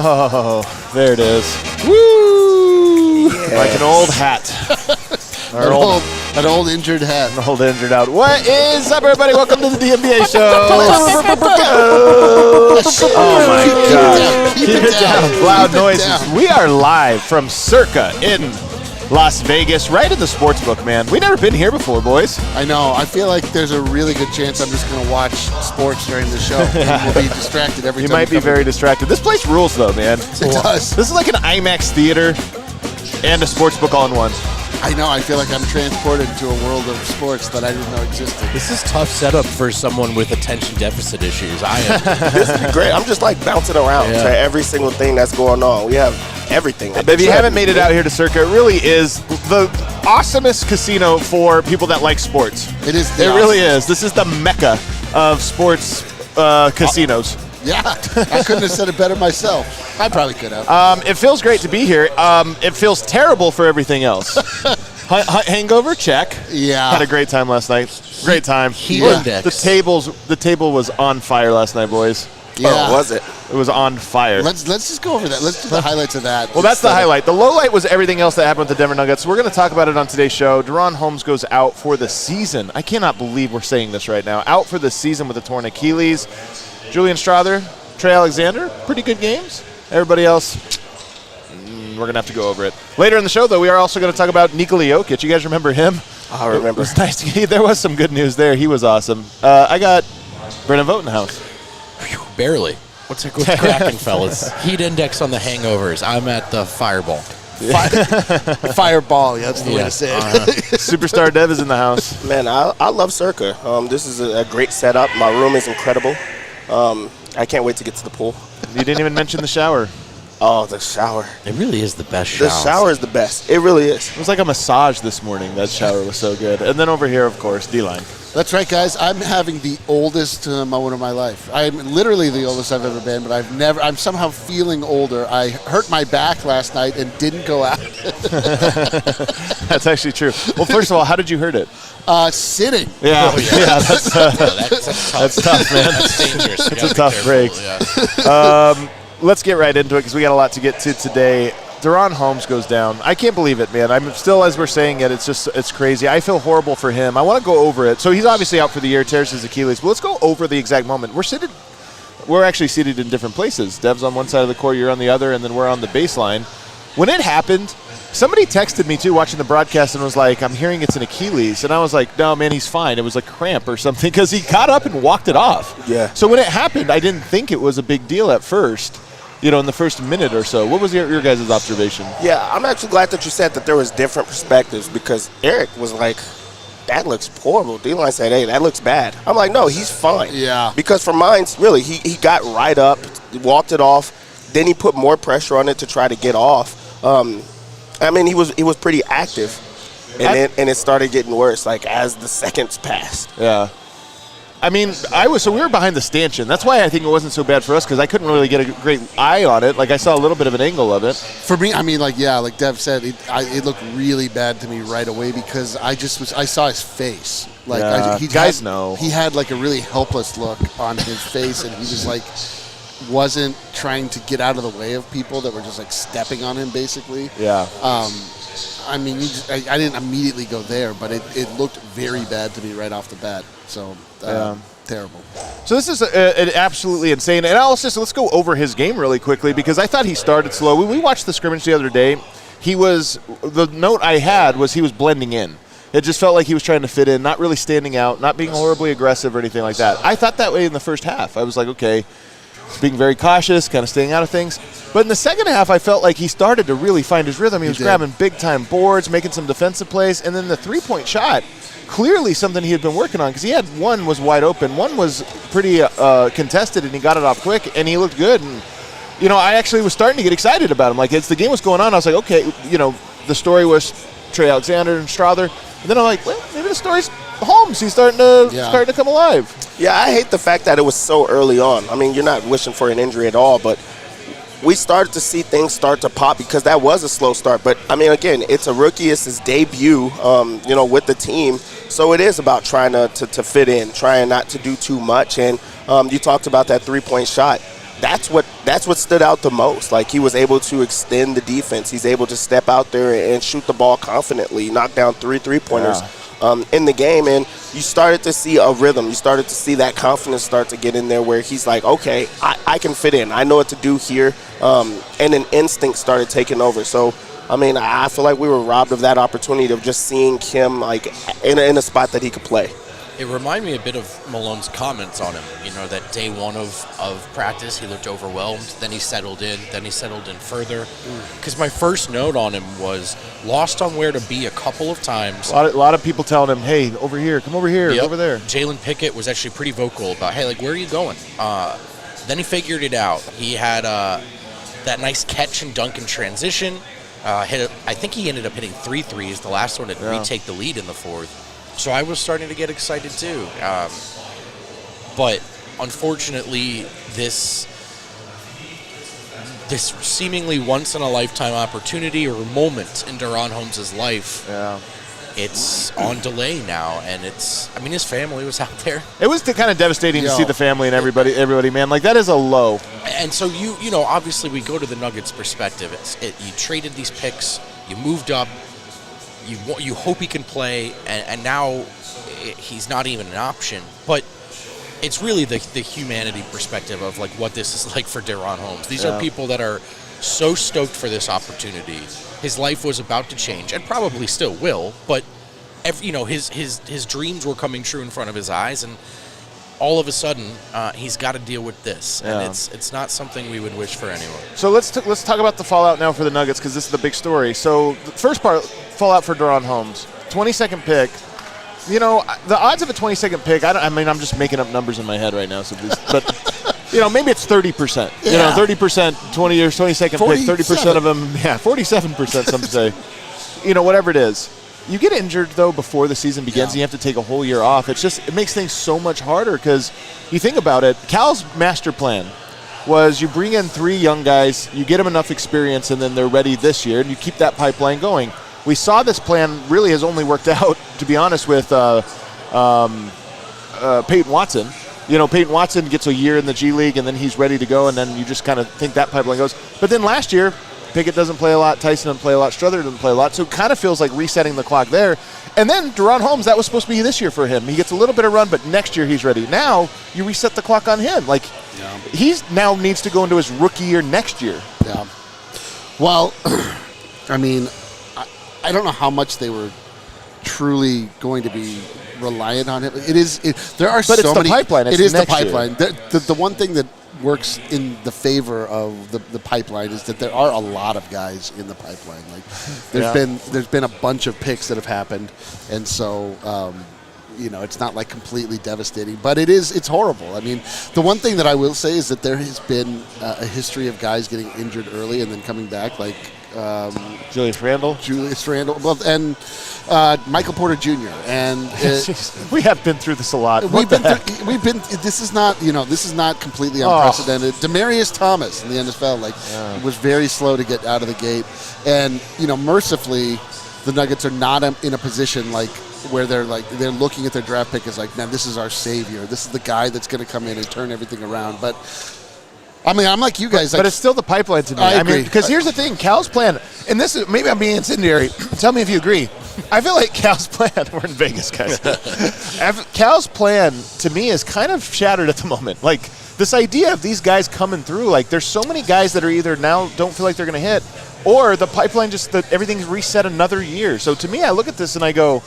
Oh, there it is. Woo! Yes. Like an old hat. An old injured hat. An old injured out. What is up, everybody? Welcome to the DNVR show. Oh, my God. Keep it down. Loud noises. We are live from Circa in Las Vegas, right in the sports book, man. We've never been here before, boys. I know. I feel like there's a really good chance I'm just going to watch sports during the show. And we'll be distracted every time. You might be very distracted. This place rules, though, man. It does. This is like an IMAX theater and a sports book all in one. I know. I feel like I'm transported to a world of sports that I didn't know existed. This is tough setup for someone with attention deficit issues. I am. This is great. I'm just like bouncing around to every single thing that's going on. We have everything. If you haven't made it out here to Circa, it really is the awesomest casino for people that like sports. It is. It really is. This is the mecca of sports casinos. Yeah, I couldn't have said it better myself. I probably could have. It feels great to be here. It feels terrible for everything else. Hangover, check. Yeah. Had a great time last night. Great time. Heat index. The table was on fire last night, boys. Yeah. Oh, was it? It was on fire. Let's just go over that. Let's do the highlights of that. Well, that's the highlight. The low light was everything else that happened with the Denver Nuggets. We're going to talk about it on today's show. DaRon Holmes goes out for the season. I cannot believe we're saying this right now. Out for the season with a torn Achilles. Julian Strawther, Trey Alexander, pretty good games. Everybody else, we're going to have to go over it. Later in the show, though, we are also going to talk about Nikola Jokic. You guys remember him? I remember. It was nice to get. There was some good news there. He was awesome. I got Brennan Vogt in the house. Whew, barely. What's cracking, fellas? Heat index on the hangovers. I'm at the Fireball. Fireball, that's the way to say it. Superstar Dev is in the house. Man, I love Circa. This is a great setup. My room is incredible. I can't wait to get to the pool. You didn't even mention the shower. Oh, the shower. It really is the best shower. The shower is the best. It really is. It was like a massage this morning. That shower was so good. And then over here, of course, D-line. That's right, guys. I'm having the oldest moment of my life. I'm literally the oldest I've ever been, but I'm somehow feeling older. I hurt my back last night and didn't go out. That's actually true. Well, first of all, how did you hurt it? Sitting. Yeah, that's tough, man. That's dangerous. It's a tough break. Yeah. Let's get right into it because we got a lot to get to today. DaRon Holmes goes down. I can't believe it, man. I'm still, as we're saying it, it's crazy. I feel horrible for him. I want to go over it. So he's obviously out for the year, tears his Achilles. But let's go over the exact moment. We're actually seated in different places. Dev's on one side of the court, you're on the other, and then we're on the baseline. When it happened, somebody texted me, too, watching the broadcast, and was like, I'm hearing it's an Achilles. And I was like, no, man, he's fine. It was a cramp or something because he got up and walked it off. Yeah. So when it happened, I didn't think it was a big deal at first. In the first minute or so. What was your guys' observation? Yeah, I'm actually glad that you said that there was different perspectives because Eric was like, that looks horrible. D-line said, hey, that looks bad. I'm like, no, he's fine. Yeah. Because for mine, really, he got right up, walked it off, then he put more pressure on it to try to get off. He was pretty active, and it started getting worse, like, as the seconds passed. Yeah. We were behind the stanchion. That's why I think it wasn't so bad for us because I couldn't really get a great eye on it. Like I saw a little bit of an angle of it. For me, like Dev said, it looked really bad to me right away because I saw his face. Like guys know he had like a really helpless look on his face, and he just like wasn't trying to get out of the way of people that were just like stepping on him, basically. Yeah. I didn't immediately go there, but it looked very bad to me right off the bat. So, terrible. So this is an absolutely insane. And let's go over his game really quickly because I thought he started slow. When we watched the scrimmage the other day, the note I had was he was blending in. It just felt like he was trying to fit in, not really standing out, not being horribly aggressive or anything like that. I thought that way in the first half. I was like, okay, being very cautious, kind of staying out of things. But in the second half, I felt like he started to really find his rhythm. He was grabbing big-time boards, making some defensive plays, and then the three-point shot, clearly something he had been working on because he had one was wide open, one was pretty contested, and he got it off quick, and he looked good. And I actually was starting to get excited about him. Like, as the game was going on, I was like, okay, the story was Trey Alexander and Strawther. And then I'm like, well, maybe the story's Holmes. He's starting to come alive. Yeah, I hate the fact that it was so early on. I mean, you're not wishing for an injury at all, but we started to see things start to pop because that was a slow start. But, I mean, again, it's a rookie. It's his debut, with the team. So it is about trying to fit in, trying not to do too much. And you talked about that three-point shot. That's what stood out the most. Like, he was able to extend the defense. He's able to step out there and shoot the ball confidently, knock down three-pointers in the game. And you started to see a rhythm. You started to see that confidence start to get in there where he's like, okay, I can fit in. I know what to do here. And an instinct started taking over. So, I mean, I feel like we were robbed of that opportunity of just seeing him like in a spot that he could play. It reminded me a bit of Malone's comments on him. That day one of practice, he looked overwhelmed. Then he settled in. Then he settled in further. Because my first note on him was lost on where to be a couple of times. A lot of people telling him, hey, over here, come over here, over there. Jalen Pickett was actually pretty vocal about, hey, like, where are you going? Then he figured it out. He had that nice catch and dunk in transition. I think he ended up hitting 3 threes. The last one to retake the lead in the fourth. So I was starting to get excited too. But unfortunately, this seemingly once-in-a-lifetime opportunity or moment in DaRon Holmes' life, it's on delay now. And his family was out there. It was kind of devastating to see the family and everybody, man. Like, that is a low. And so, obviously we go to the Nuggets' perspective. You traded these picks, you moved up, you hope he can play, and now he's not even an option. But it's really the humanity perspective of like what this is like for DaRon Holmes. These are people that are so stoked for this opportunity. His life was about to change, and probably still will. But his dreams were coming true in front of his eyes, and all of a sudden he's got to deal with this, and it's not something we would wish for anyone. So let's talk about the fallout now for the Nuggets, because this is the big story. So the first part, fallout for DaRon Holmes, 22nd pick. The odds of a 22nd pick, I'm just making up numbers in my head right now. But maybe it's 30%. 30%, 20 years, 22nd pick, 30% of them, 47%. Some say, whatever it is. You get injured, though, before the season begins, and you have to take a whole year off. It makes things so much harder, because you think about it, Cal's master plan was you bring in 3 young guys, you get them enough experience, and then they're ready this year, and you keep that pipeline going. We saw this plan really has only worked out, to be honest, with Peyton Watson. Peyton Watson gets a year in the G League, and then he's ready to go, and then you just kind of think that pipeline goes. But then last year, Pickett doesn't play a lot, Tyson doesn't play a lot, Strawther doesn't play a lot, so it kind of feels like resetting the clock there. And then DaRon Holmes, that was supposed to be this year for him. He gets a little bit of run, but next year he's ready. Now you reset the clock on him. Like, he's now needs to go into his rookie year next year. Yeah. Well, I mean, I don't know how much they were truly going to be reliant on him. There are so many. But it's the pipeline. It is the pipeline. The one thing that works in the favor of the pipeline is that there are a lot of guys in the pipeline. Like, there's been a bunch of picks that have happened, and so it's not like completely devastating, but it's horrible. I mean, the one thing that I will say is that there has been a history of guys getting injured early and then coming back, like Julius Randle, well, and Michael Porter Jr. And we have been through this a lot. This is not completely unprecedented. Demarius Thomas in the NFL was very slow to get out of the gate, and mercifully, the Nuggets are not in a position like where they're looking at their draft pick as like, man, this is our savior. This is the guy that's going to come in and turn everything around. But I mean, I'm like you guys. But it's still the pipeline to me. I agree. Because here's the thing. Cal's plan, and this is, maybe I'm being incendiary. Tell me if you agree. I feel like Cal's plan, we're in Vegas, guys. Cal's plan, to me, is kind of shattered at the moment. Like, this idea of these guys coming through, like, there's so many guys that are either now don't feel like they're going to hit, or the pipeline everything's reset another year. So to me, I look at this and I go,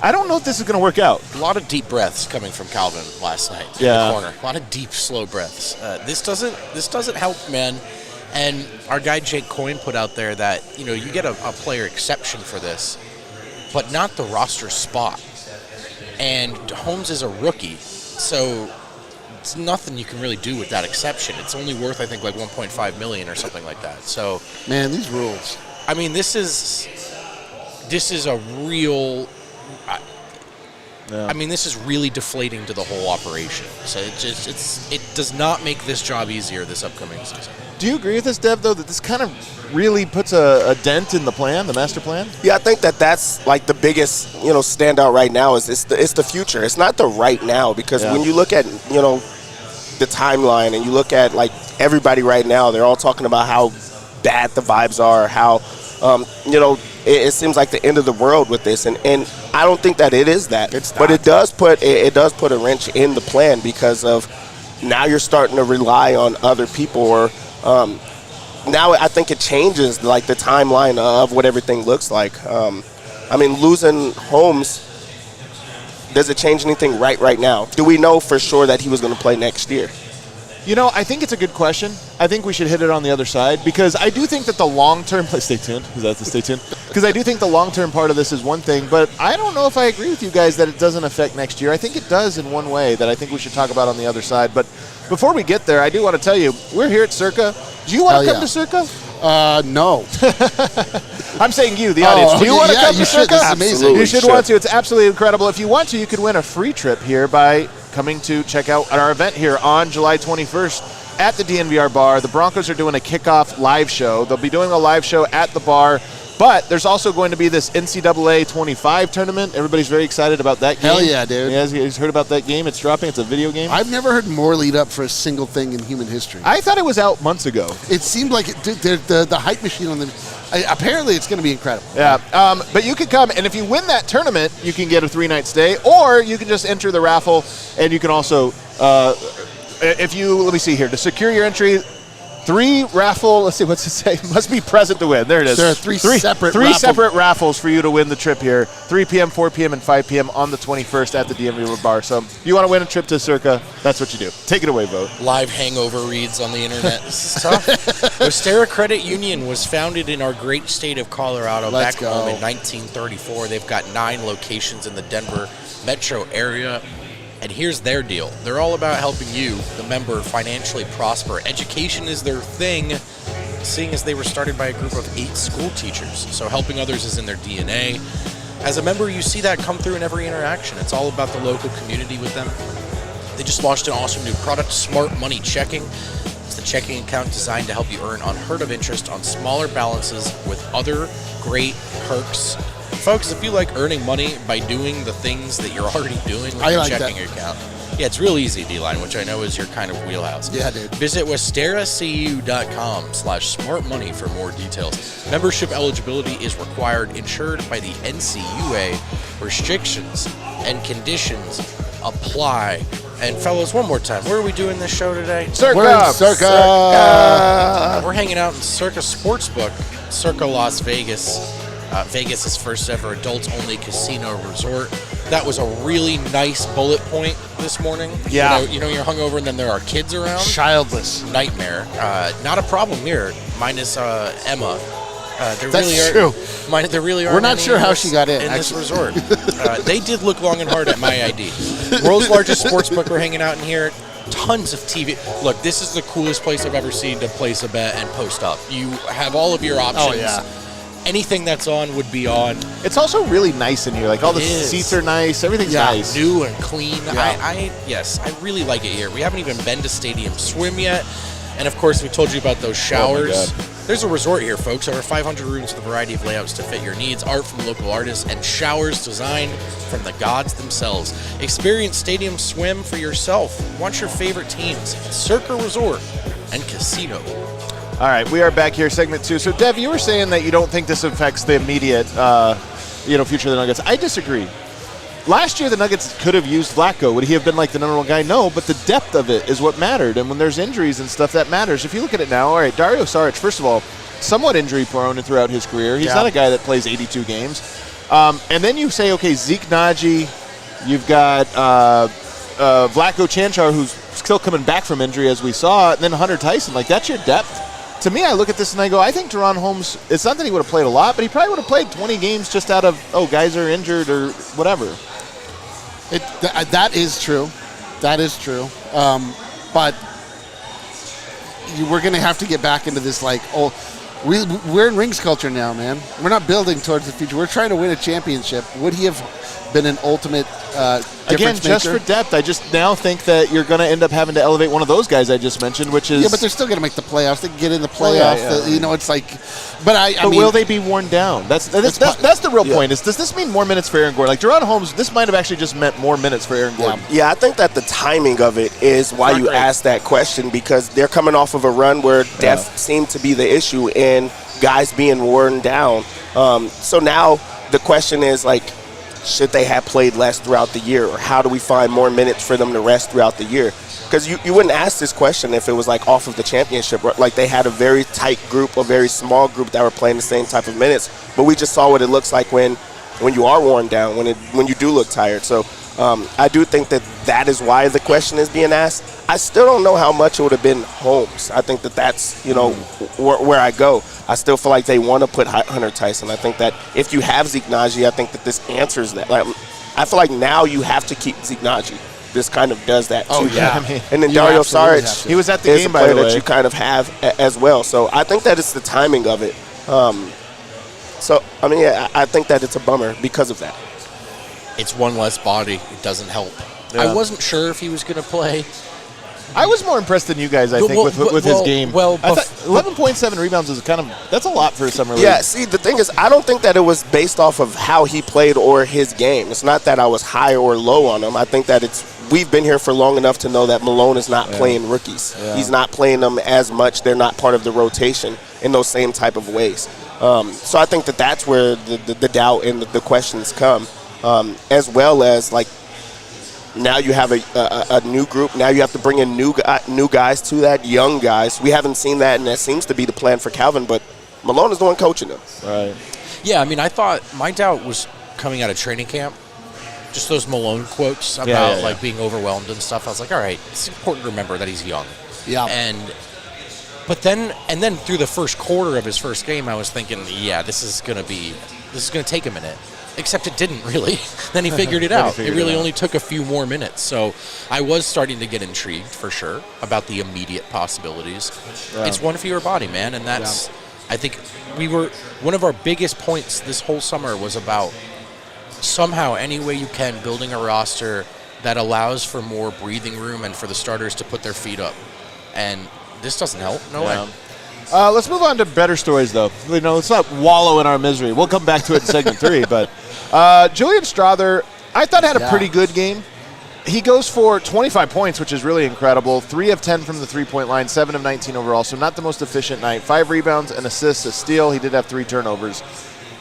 I don't know if this is going to work out. A lot of deep breaths coming from Calvin last night in the corner. A lot of deep, slow breaths. This doesn't help, man. And our guy Jake Coyne put out there that you get a player exception for this, but not the roster spot. And Holmes is a rookie, so it's nothing you can really do with that exception. It's only worth, I think, like $1.5 million or something like that. So, man, these rules. I mean, this is a real. I mean, this is really deflating to the whole operation. So it does not make this job easier this upcoming season. Do you agree with this, Dev, though, that this kind of really puts a dent in the plan, the master plan? Yeah, I think that's like the biggest, standout right now is it's the future. It's not the right now, because when you look at, the timeline and you look at like everybody right now, they're all talking about how bad the vibes are, how, it seems like the end of the world with this, and I don't think that it is that. But it does put a wrench in the plan, because of now you're starting to rely on other people, or now I think it changes like the timeline of what everything looks like. I mean, losing Holmes, does it change anything right now? Do we know for sure that he was going to play next year? I think it's a good question. I think we should hit it on the other side, because I do think that the long-term – stay tuned. Is that the stay tuned? Because I do think the long-term part of this is one thing, but I don't know if I agree with you guys that it doesn't affect next year. I think it does in one way that I think we should talk about on the other side. But before we get there, I do want to tell you, we're here at Circa. Do you want to come to Circa? No. I'm saying you, the audience. Do you want to come to Circa? This is amazing. You should want to. It's absolutely incredible. If you want to, you could win a free trip here by coming to check out our event here on July 21st at the DNVR bar. The Broncos are doing a kickoff live show. They'll be doing a live show at the bar, but there's also going to be this NCAA 25 tournament. Everybody's very excited about that game. Hell yeah, dude. You guys heard about that game? It's dropping. It's a video game. I've never heard more lead up for a single thing in human history. I thought it was out months ago. It seemed like the hype machine on the... apparently, it's going to be incredible. Yeah, but you could come, and if you win that tournament, you can get a 3-night stay, or you can just enter the raffle, and you can also, let me see here, to secure your entry, 3 raffle, let's see, what's it say? Must be present to win. There it is. There are three separate raffles for you to win the trip here, 3 p.m., 4 p.m., and 5 p.m. on the 21st at the DNVR bar. So if you want to win a trip to Circa, that's what you do. Take it away, Vote. Live hangover reads on the internet. This is tough. Ostera Credit Union was founded in our great state of Colorado back home in 1934. They've got 9 locations in the Denver metro area. And here's their deal. They're all about helping you, the member, financially prosper. Education is their thing, seeing as they were started by a group of 8 school teachers. So helping others is in their DNA. As a member, you see that come through in every interaction. It's all about the local community with them. They just launched an awesome new product, Smart Money Checking. It's the checking account designed to help you earn unheard of interest on smaller balances with other great perks. Folks, if you like earning money by doing the things that you're already doing with your checking account. Yeah, it's real easy, D-Line, which I know is your kind of wheelhouse. Yeah, dude. Visit westeracu.com/smartmoney for more details. Membership eligibility is required, insured by the NCUA. Restrictions and conditions apply. And fellas, one more time, where are we doing this show today? Circa! We're hanging out in Circa Sportsbook, Circa Las Vegas. Vegas' first ever adults-only casino resort. That was a really nice bullet point this morning. Yeah. You're hungover and then there are kids around. Childless. Nightmare. Not a problem here, minus Emma. That's true. There really are. We're not sure how she got in this resort. They did look long and hard at my ID. World's largest sportsbook. We're hanging out in here. Tons of TV. Look, this is the coolest place I've ever seen to place a bet and post up. You have all of your options. Oh, yeah. Anything that's on would be on. It's also really nice in here. Like, all the seats are nice. Everything's nice. New and clean. Yeah. Yes, I really like it here. We haven't even been to Stadium Swim yet. And, of course, we told you about those showers. Oh, my God. There's a resort here, folks. Over 500 rooms with a variety of layouts to fit your needs, art from local artists, and showers designed from the gods themselves. Experience Stadium Swim for yourself. Watch your favorite teams. Circa Resort and Casino. All right, we are back here, segment 2. So, Dev, you were saying that you don't think this affects the immediate, future of the Nuggets. I disagree. Last year, the Nuggets could have used Vlatko. Would he have been like the number 1 guy? No, but the depth of it is what mattered. And when there's injuries and stuff, that matters. If you look at it now, all right, Dario Saric, first of all, somewhat injury-prone throughout his career. He's not a guy that plays 82 games. And then you say, okay, Zeke Naji, you've got Vlatko Čančar, who's still coming back from injury, as we saw, and then Hunter Tyson. Like, that's your depth. To me, I look at this and I go, I think DaRon Holmes, it's not that he would have played a lot, but he probably would have played 20 games just out of, guys are injured or whatever. That is true. That is true. But we're going to have to get back into this, like, we're in rings culture now, man. We're not building towards the future. We're trying to win a championship. Would he have been an ultimate again, just maker? for depth, I just now think that you're going to end up having to elevate one of those guys I just mentioned, which is... Yeah, but they're still going to make the playoffs. They can get in the playoffs. You know, it's like... But I mean, will they be worn down? That's the real point. Is, does this mean more minutes for Aaron Gordon? Like, DaRon Holmes, this might have actually just meant more minutes for Aaron Gordon. Yeah, I think that the timing of it is why you asked that question, because they're coming off of a run where depth seemed to be the issue and guys being worn down. So now the question is, like, should they have played less throughout the year, or how do we find more minutes for them to rest throughout the year? Because you wouldn't ask this question if it was like off of the championship. Like, they had a very tight group, a very small group that were playing the same type of minutes. But we just saw what it looks like when you are worn down, when you do look tired. So I do think that is why the question is being asked. I still don't know how much it would have been Holmes. I think that's, where I go. I still feel like they want to put Hunter Tyson. I think that if you have Zeke Nnaji, I think that this answers that. Like, I feel like now you have to keep Zeke Nnaji. This kind of does that too. Oh, yeah. And then Dario Saric, he was at the game, by the way, that you kind of have as well. So I think that it's the timing of it. I think that it's a bummer because of that. It's one less body. It doesn't help. Yeah. I wasn't sure if he was going to play. I was more impressed than you guys, I think, with his game. Well, 11.7 rebounds is that's a lot for a summer league. Yeah, see, the thing is, I don't think that it was based off of how he played or his game. It's not that I was high or low on him. I think that we've been here for long enough to know that Malone is not playing rookies. Yeah. He's not playing them as much. They're not part of the rotation in those same type of ways. So I think that that's where the doubt and the questions come, as well as, like, now you have a new group. Now you have to bring in new guys to that, young guys. We haven't seen that, and that seems to be the plan for Calvin, but Malone is the one coaching them. Right. Yeah, I mean, I thought my doubt was coming out of training camp. Just those Malone quotes about like being overwhelmed and stuff. I was like, all right, it's important to remember that he's young. Yeah. But then through the first quarter of his first game, I was thinking, yeah, this is gonna take a minute. Except it didn't really. Then he figured it out. It really only took a few more minutes. So I was starting to get intrigued, for sure, about the immediate possibilities. Yeah. It's one fewer body, man, and that's, I think, one of our biggest points this whole summer was about somehow, any way you can, building a roster that allows for more breathing room and for the starters to put their feet up. And this doesn't help. No way. Let's move on to better stories, though. Let's not wallow in our misery. We'll come back to it in segment 3. But Julian Strawther, I thought, had a pretty good game. He goes for 25 points, which is really incredible. 3 of 10 from the three-point line, 7 of 19 overall, so not the most efficient night. 5 rebounds, an assist, a steal. He did have 3 turnovers.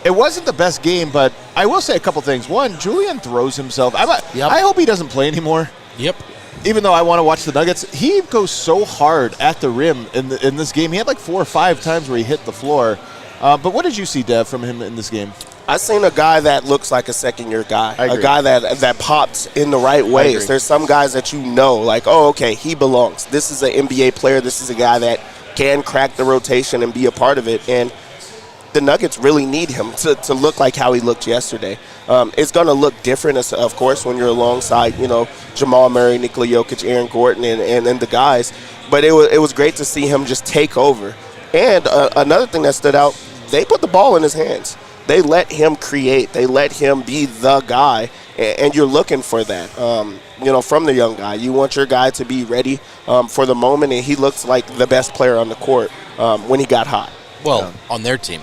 It wasn't the best game, but I will say a couple things. One, Julian throws himself. I hope he doesn't play anymore. Yep. Even though I want to watch the Nuggets, he goes so hard at the rim in this game. He had like 4 or 5 times where he hit the floor. But what did you see, Dev, from him in this game? I seen a guy that looks like a second-year guy, a guy that pops in the right ways. There's some guys that like, oh, okay, he belongs. This is an NBA player. This is a guy that can crack the rotation and be a part of it. And the Nuggets really need him to look like how he looked yesterday. It's going to look different, of course, when you're alongside, Jamal Murray, Nikola Jokic, Aaron Gordon, and the guys. But it was great to see him just take over. And another thing that stood out, they put the ball in his hands. They let him create. They let him be the guy, and you're looking for that, from the young guy. You want your guy to be ready for the moment, and he looks like the best player on the court when he got hot. Well, on their team,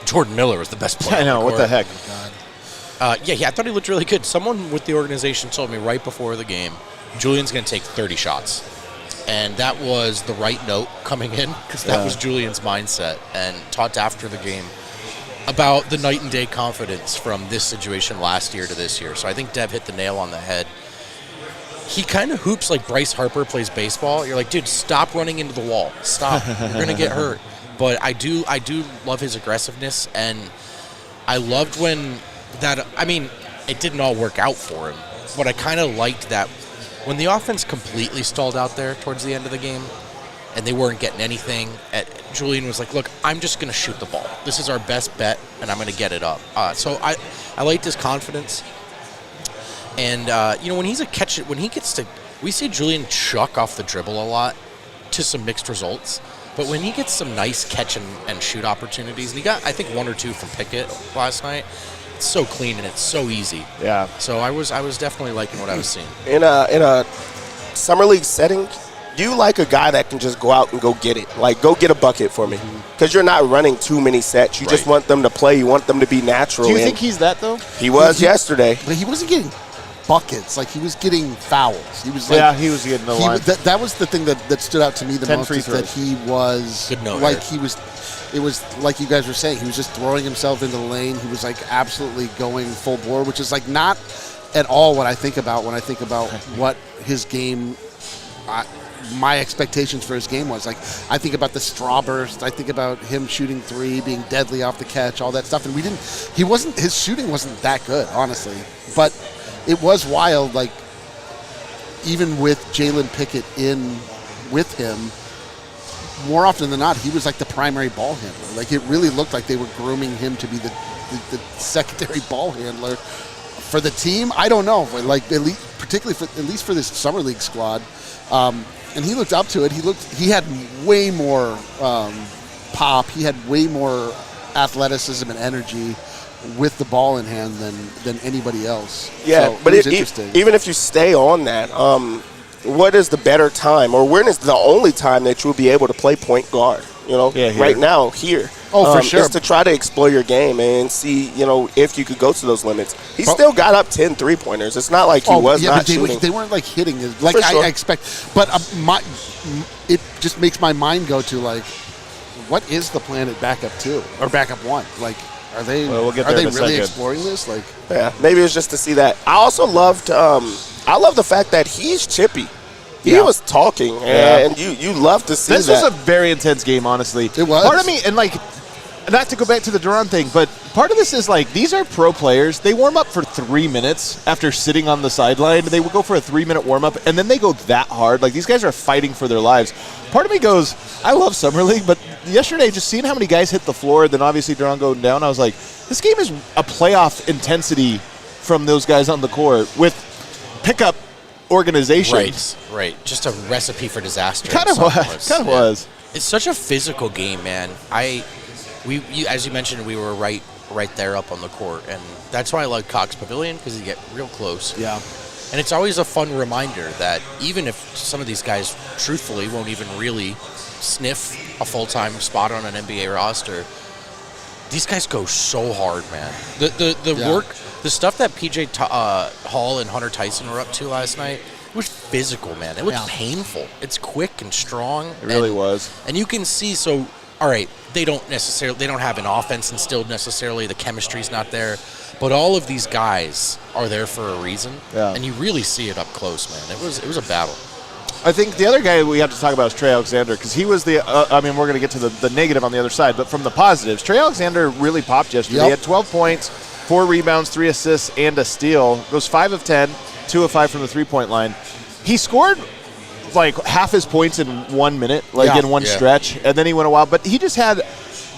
Jordan Miller was the best player. I know, what the heck. I thought he looked really good. Someone with the organization told me right before the game, Julian's going to take 30 shots. And that was the right note coming in, because that was Julian's mindset. And talked after the game about the night and day confidence from this situation last year to this year. So I think Dev hit the nail on the head. He kind of hoops like Bryce Harper plays baseball. You're like, dude, stop running into the wall. Stop. You're going to get hurt. But I do love his aggressiveness, and I loved when that. I mean, it didn't all work out for him, but I kind of liked that when the offense completely stalled out there towards the end of the game, and they weren't getting anything. Julian was like, "Look, I'm just going to shoot the ball. This is our best bet, and I'm going to get it up." So I liked his confidence, and when he gets to we see Julian chuck off the dribble a lot to some mixed results. But when he gets some nice catch and shoot opportunities, and he got, I think, 1 or 2 from Pickett last night, it's so clean and it's so easy. Yeah. So I was definitely liking what I was seeing. In a summer league setting, you like a guy that can just go out and go get it. Like, go get a bucket for me. Because you're not running too many sets. You just want them to play. You want them to be natural. Do you think he's that, though? He was yesterday. But he wasn't getting buckets. Like, he was getting fouls. He was like, he was getting the line. That was the thing that stood out to me the most, is that he was like, it was like you guys were saying, he was just throwing himself into the lane. He was like absolutely going full bore, which is like not at all what I think about when I think about what his game, my expectations for his game was. Like, I think about the straw burst. I think about him shooting 3, being deadly off the catch, all that stuff. And his shooting wasn't that good, honestly. But it was wild, like, even with Jalen Pickett in with him, more often than not, he was like the primary ball handler. Like, it really looked like they were grooming him to be the secondary ball handler for the team. I don't know, like, at least for this summer league squad. And he looked up to it. He had way more pop. He had way more athleticism and energy with the ball in hand than anybody else. Yeah, so but it was interesting. Even if you stay on that, what is the better time, or when is the only time that you'll be able to play point guard? Right now, here. Oh, for sure. Is to try to explore your game and see, if you could go to those limits. He still got up 10 3-pointers. It's not like he was not shooting. They weren't like hitting it like I expect. But it just makes my mind go to, like, what is the plan at backup 2 or backup 1? Like, are they really exploring this? Like, yeah, maybe it's just to see that. I also loved I love the fact that he's chippy. He was talking, and you love to see this that. This was a very intense game, honestly. It was. Part of me, and like, not to go back to the DaRon thing, but part of this is like, these are pro players. They warm up for 3 minutes after sitting on the sideline. They would go for a 3-minute warm up, and then they go that hard. Like, these guys are fighting for their lives. Part of me goes, I love Summer League, but yesterday, just seeing how many guys hit the floor, then obviously DaRon going down, I was like, this game is a playoff intensity from those guys on the court with pickup organization. Right. Just a recipe for disaster. Kind of was. It's such a physical game, man. As you mentioned, we were right there up on the court, and that's why I like Cox Pavilion, because you get real close. Yeah. And it's always a fun reminder that even if some of these guys, truthfully, won't even really sniff a full-time spot on an NBA roster, these guys go so hard, man. The work, the stuff that PJ Hall and Hunter Tyson were up to last night, it was physical, man. It was painful. It's quick and strong. It really was. And you can see, so, all right, they don't have an offense instilled necessarily. The chemistry's not there. But all of these guys are there for a reason. Yeah. And you really see it up close, man. It was a battle. I think the other guy we have to talk about is Trey Alexander, because he was we're going to get to the negative on the other side, but from the positives, Trey Alexander really popped yesterday. He had 12 points, 4 rebounds, 3 assists, and a steal. Goes 5 of 10, 2 of 5 from the three-point line. He scored like half his points in 1 minute, in one stretch, and then he went a while. But he just had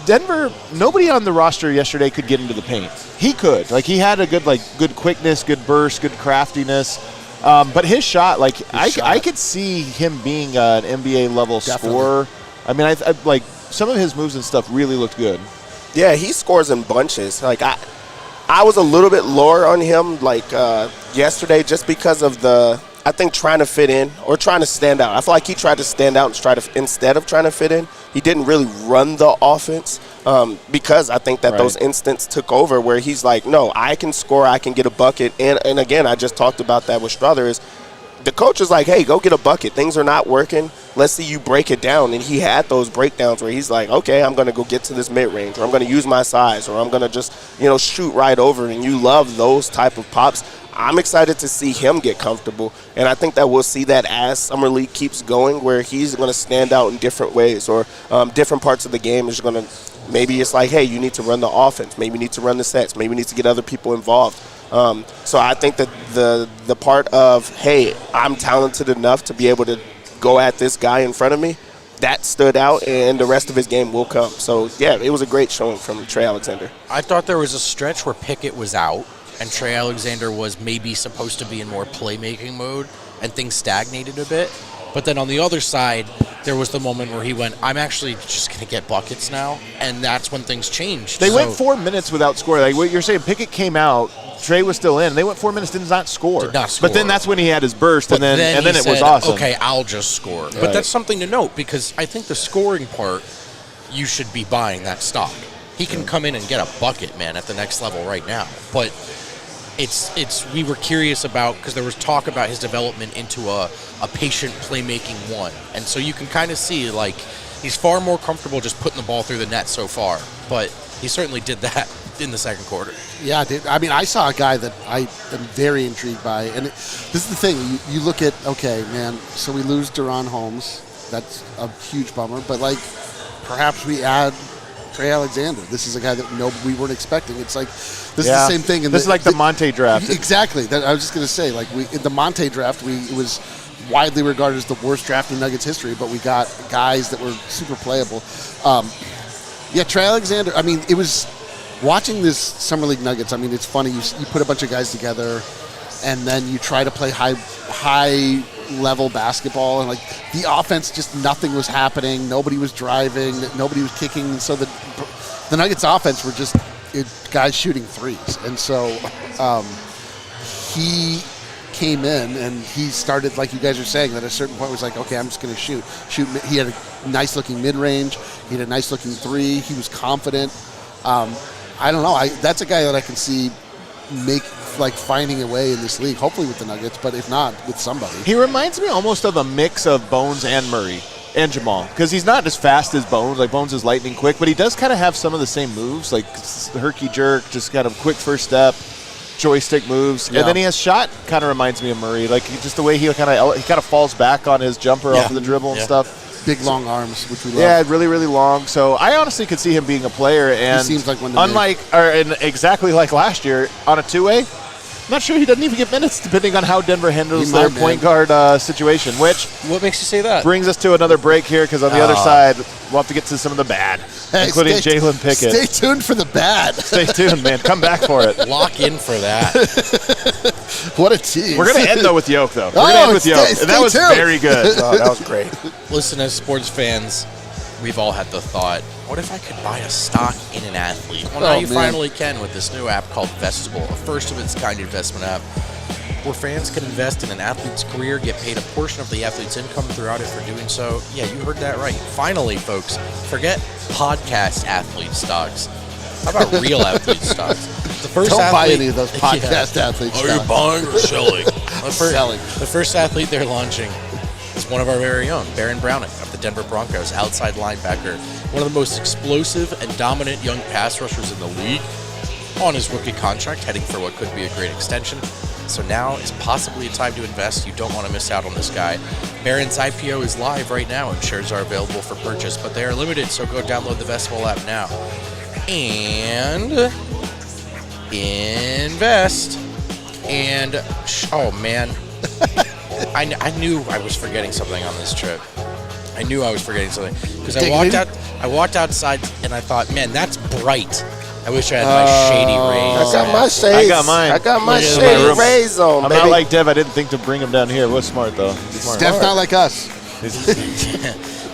Denver. Nobody on the roster yesterday could get into the paint. He could. Like, he had a good quickness, good burst, good craftiness. But his shot, I could see him being an NBA level scorer. I mean, I like some of his moves and stuff really looked good. Yeah, he scores in bunches. Like, I was a little bit lower on him yesterday just because of I think trying to fit in or trying to stand out. I feel like he tried to stand out instead of trying to fit in. He didn't really run the offense because I think that those instincts took over where he's like, no, I can score, I can get a bucket. And again, I just talked about that with Strawther is the coach is like, hey, go get a bucket. Things are not working. Let's see you break it down. And he had those breakdowns where he's like, okay, I'm going to go get to this mid-range, or I'm going to use my size, or I'm going to just, shoot right over. And you love those type of pops. I'm excited to see him get comfortable, and I think that we'll see that as Summer League keeps going, where he's going to stand out in different ways, or different parts of the game is going to – maybe it's like, hey, you need to run the offense. Maybe you need to run the sets. Maybe you need to get other people involved. So I think that the part of, hey, I'm talented enough to be able to go at this guy in front of me, that stood out, and the rest of his game will come. So, yeah, it was a great showing from Trey Alexander. I thought there was a stretch where Pickett was out, and Trey Alexander was maybe supposed to be in more playmaking mode, and things stagnated a bit. But then on the other side, there was the moment where he went, I'm actually just going to get buckets now. And that's when things changed. They went 4 minutes without scoring. Like what you're saying, Pickett came out, Trey was still in. They went 4 minutes, did not score. But then that's when he had his burst, and then it was awesome. Okay, I'll just score. Right. But that's something to note, because I think the scoring part, you should be buying that stock. He can come in and get a bucket, man, at the next level right now. But we were curious about, because there was talk about his development into a patient playmaking one. And so you can kind of see, like, he's far more comfortable just putting the ball through the net so far. But he certainly did that in the second quarter. Yeah, dude. I mean, I saw a guy that I am very intrigued by. And this is the thing. You look at, okay, man, so we lose DaRon Holmes. That's a huge bummer. But, like, perhaps we add Trey Alexander. This is a guy that we weren't expecting. It's like, this is the same thing. This is like the Monte draft. Exactly. I was just going to say, like, in the Monte draft, it was widely regarded as the worst draft in Nuggets history, but we got guys that were super playable. Trey Alexander, I mean, it was watching this Summer League Nuggets. I mean, it's funny. You put a bunch of guys together, and then you try to play high level basketball, and like the offense, just nothing was happening. Nobody was driving. Nobody was kicking. So the Nuggets offense were just guys shooting threes. And so he came in and he started, like you guys are saying, at a certain point was like, okay, I'm just going to shoot. He had a nice looking mid range. He had a nice looking three. He was confident. I don't know. That's a guy that I can see finding a way in this league, hopefully with the Nuggets, but if not, with somebody. He reminds me almost of a mix of Bones and Murray and Jamal, because he's not as fast as Bones. Like, Bones is lightning quick, but he does kind of have some of the same moves, like the herky jerk, just kind of quick first step, joystick moves. Yeah. And then he has shot, kind of reminds me of Murray, like just the way he kind of falls back on his jumper off of the dribble and stuff. Big long arms, which we love. Yeah, really, really long. So I honestly could see him being a player. And he seems like one exactly like last year on a two-way. I'm not sure he doesn't even get minutes, depending on how Denver handles their point guard situation. Which what makes you say that? Brings us to another break here, because on the other side, we'll have to get to some of the bad, including Jalen Pickett. Stay tuned for the bad. Stay tuned, man. Come back for it. Lock in for that. What a tease. We're going to end, though, with Yoke, though. We're going to end with Yoke. And that was very good. That was great. Listen, as sports fans, we've all had the thought, what if I could buy a stock in an athlete? Well, now you finally can with this new app called Vestable, a first-of-its-kind investment app where fans can invest in an athlete's career, get paid a portion of the athlete's income throughout it for doing so. Yeah, you heard that right. Finally, folks, forget podcast athlete stocks. How about real athlete stocks? Don't buy any of those podcast athletes. Are you buying or selling? Selling. The first athlete they're launching is one of our very own, Baron Browning of the Denver Broncos, outside linebacker, one of the most explosive and dominant young pass rushers in the league, on his rookie contract, heading for what could be a great extension. So now is possibly a time to invest. You don't want to miss out on this guy. Baron's IPO is live right now, and shares are available for purchase, but they are limited, so go download the Vestable app now. And invest. And, oh man, I knew I was forgetting something on this trip. I knew I was forgetting something because I walked outside and I thought, man, that's bright. I wish I had my shady rays. I got my shades. I got mine. I got my shady rays on. I'm not like Dev. I didn't think to bring them down here. It was smart though. Dev's not like us.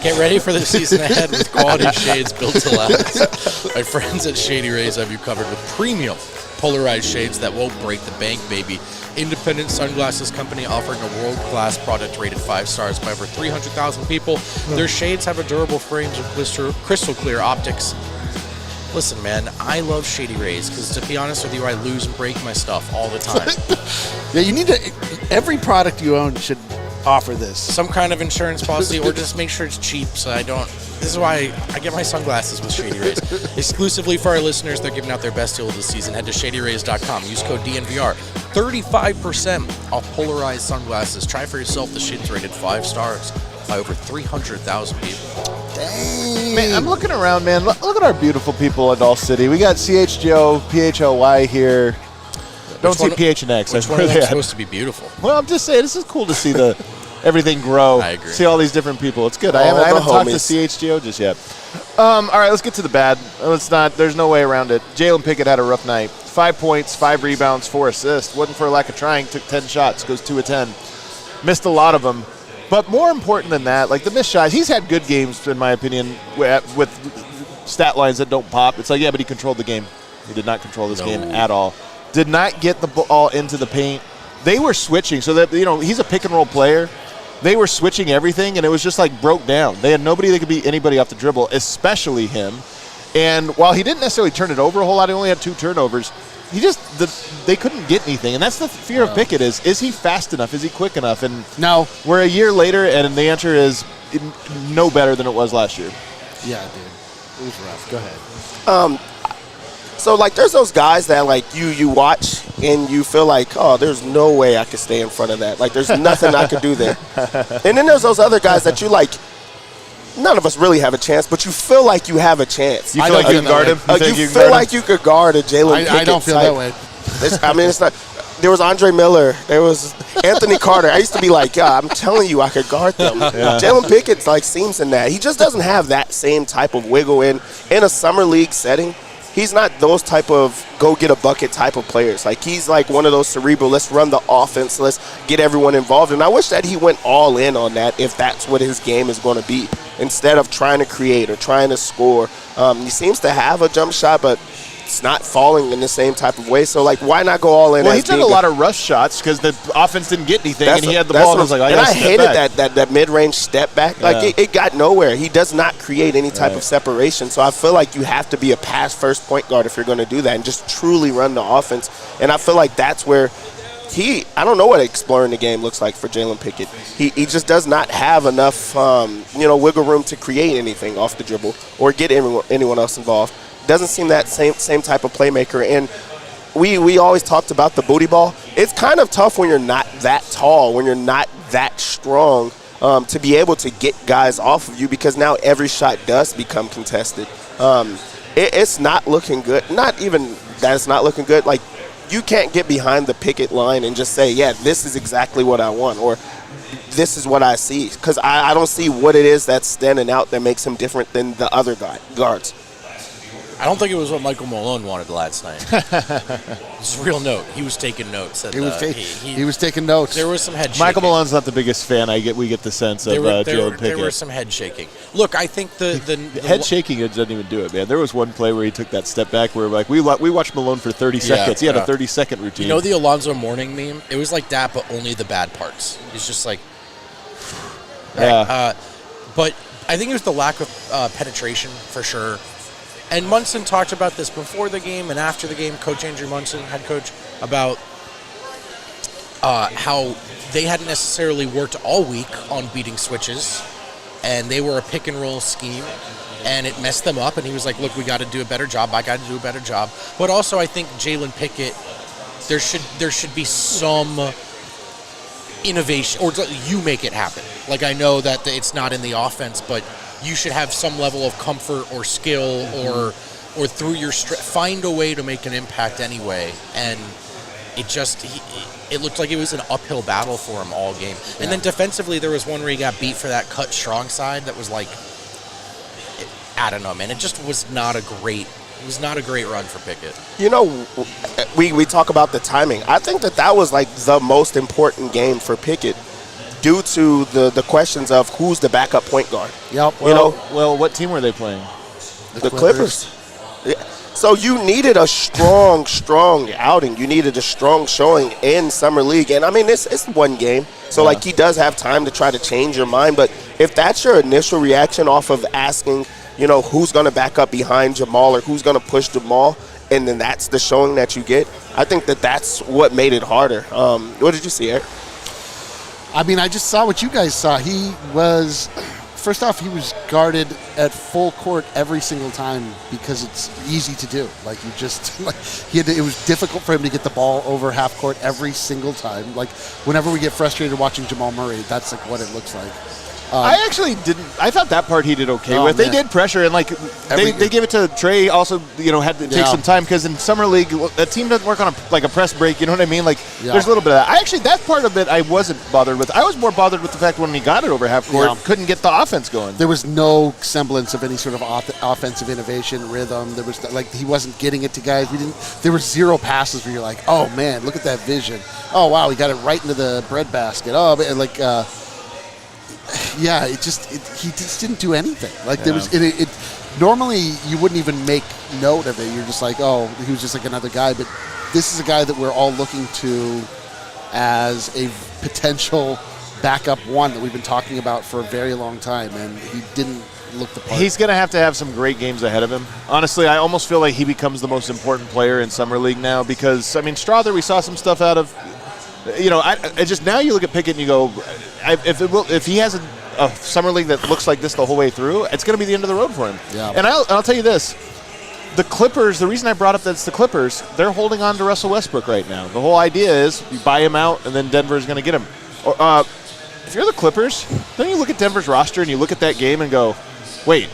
Get ready for the season ahead with quality shades built to last. My friends at Shady Rays have you covered with premium polarized shades that won't break the bank, baby. Independent sunglasses company offering a world-class product rated 5 stars by over 300,000 people. Their shades have a durable frames with crystal clear optics. Listen, man, I love Shady Rays because, to be honest with you, I lose and break my stuff all the time. Yeah, you need to. Every product you own should offer this. Some kind of insurance policy, or just make sure it's cheap so I don't. This is why I get my sunglasses with Shady Rays. Exclusively for our listeners, they're giving out their best deal of the season. Head to shadyrays.com. Use code DNVR. 35% off polarized sunglasses. Try for yourself the shades rated 5 stars by over 300,000 people. Dang. Man, I'm looking around, man. Look at our beautiful people at All City. We got CHGO, PHLY here. Don't see PHNX. Which one of them is supposed to be beautiful? Well, I'm just saying, this is cool to see everything grow. I agree. See all these different people. It's good. I haven't talked to CHGO just yet. All right, let's get to the bad. There's no way around it. Jalen Pickett had a rough night. 5 points, 5 rebounds, 4 assists. Wasn't for a lack of trying. Took 10 shots. Goes 2 of 10. Missed a lot of them. But more important than that, like the missed shots, he's had good games, in my opinion, with stat lines that don't pop. It's like, yeah, but he controlled the game. He did not control this game at all. Did not get the ball into the paint. They were switching, so that, he's a pick-and-roll player. They were switching everything, and it was just like broke down. They had nobody that could beat anybody off the dribble, especially him. And while he didn't necessarily turn it over a whole lot, he only had 2 turnovers. They couldn't get anything, and that's the fear of Pickett is he fast enough? Is he quick enough? And no, we're a year later, and the answer is no better than it was last year. Yeah, dude, it was rough. Go ahead. So like, there's those guys that like you watch and you feel like, oh, there's no way I could stay in front of that. Like, there's nothing I could do there. And then there's those other guys that you like. None of us really have a chance, but you feel like you have a chance. You feel like you can guard him? You feel like you could guard a Jalen Pickett. I don't feel that way. It's not. There was Andre Miller. There was Anthony Carter. I used to be like, yeah, I'm telling you, I could guard them. Yeah. Jalen Pickett like seems in that. He just doesn't have that same type of wiggle in a summer league setting. He's not those type of go-get-a-bucket type of players. Like, he's like one of those cerebral, let's run the offense, let's get everyone involved. And I wish that he went all in on that if that's what his game is going to be, instead of trying to create or trying to score. He seems to have a jump shot, but it's not falling in the same type of way. So, like, why not go all in? Well, he took a lot of rush shots because the offense didn't get anything, and he had the ball. And I was like, I hated that mid-range step back. Like, it got nowhere. He does not create any type of separation. So I feel like you have to be a pass-first point guard if you're going to do that and just truly run the offense. And I feel like that's where I don't know what exploring the game looks like for Jalen Pickett. He just does not have enough, wiggle room to create anything off the dribble or get anyone else involved. Doesn't seem that same type of playmaker. And we always talked about the booty ball. It's kind of tough when you're not that tall, when you're not that strong, to be able to get guys off of you, because now every shot does become contested. It's not looking good. Not even that it's not looking good. Like, you can't get behind the Pickett line and just say, yeah, this is exactly what I want, or this is what I see. Because I don't see what it is that's standing out that makes him different than the other guards. I don't think it was what Michael Malone wanted last night. It's a real note. He was taking notes. And, he was taking notes. There was some head shaking. Michael Malone's not the biggest fan. We get the sense of Jalen Pickett. There was some head shaking. Look, I think the head shaking doesn't even do it, man. There was one play where he took that step back where like we watched Malone for 30 seconds. He had a 30-second routine. You know the Alonzo Mourning meme? It was like that, but only the bad parts. It's just like, yeah. But I think it was the lack of penetration for sure. And Munson talked about this before the game and after the game. Coach Andrew Munson, head coach, about how they hadn't necessarily worked all week on beating switches, and they were a pick and roll scheme, and it messed them up. And he was like, "Look, we got to do a better job. I got to do a better job." But also, I think Jalen Pickett, there should be some innovation, or you make it happen. Like, I know that it's not in the offense, but you should have some level of comfort or skill or through your find a way to make an impact anyway. And it looked like it was an uphill battle for him all game. Yeah. And then defensively, there was one where he got beat for that cut strong side that was like, I don't know, man. It just was not a great run for Pickett. You know, we talk about the timing. I think that was like the most important game for Pickett, due to the questions of who's the backup point guard. Yep. Well, what team were they playing? The Clippers. Yeah. So you needed a strong outing. You needed a strong showing in Summer League. And, I mean, it's one game. So, like, he does have time to try to change your mind. But if that's your initial reaction off of asking, who's going to back up behind Jamal or who's going to push Jamal, and then that's the showing that you get, I think that's what made it harder. What did you see, Eric? I mean, I just saw what you guys saw. First off, he was guarded at full court every single time because it's easy to do. Like, you just, it was difficult for him to get the ball over half court every single time. Like, whenever we get frustrated watching Jamal Murray, that's like what it looks like. I actually didn't. I thought that part he did okay with. Man. They did pressure, and they gave it to Trey. Also, had to take some time because in summer league, a team doesn't work on a press break. You know what I mean? There's a little bit of that. That part of it I wasn't bothered with. I was more bothered with the fact when he got it over half court, couldn't get the offense going. There was no semblance of any sort of offensive innovation, rhythm. There was he wasn't getting it to guys. There were zero passes where you're like, oh man, look at that vision. Oh wow, he got it right into the breadbasket. Oh, he just didn't do anything. There was it. Normally, you wouldn't even make note of it. You're just like, oh, he was just like another guy. But this is a guy that we're all looking to as a potential backup one that we've been talking about for a very long time, and he didn't look the part. He's going to have some great games ahead of him. Honestly, I almost feel like he becomes the most important player in Summer League now because, Strawther, we saw some stuff out of. I just now you look at Pickett and you go, if he has a summer league that looks like this the whole way through, it's going to be the end of the road for him. Yeah. And I'll tell you this, the Clippers. The reason I brought up that it's the Clippers, they're holding on to Russell Westbrook right now. The whole idea is you buy him out and then Denver is going to get him. If you're the Clippers, then you look at Denver's roster and you look at that game and go, wait,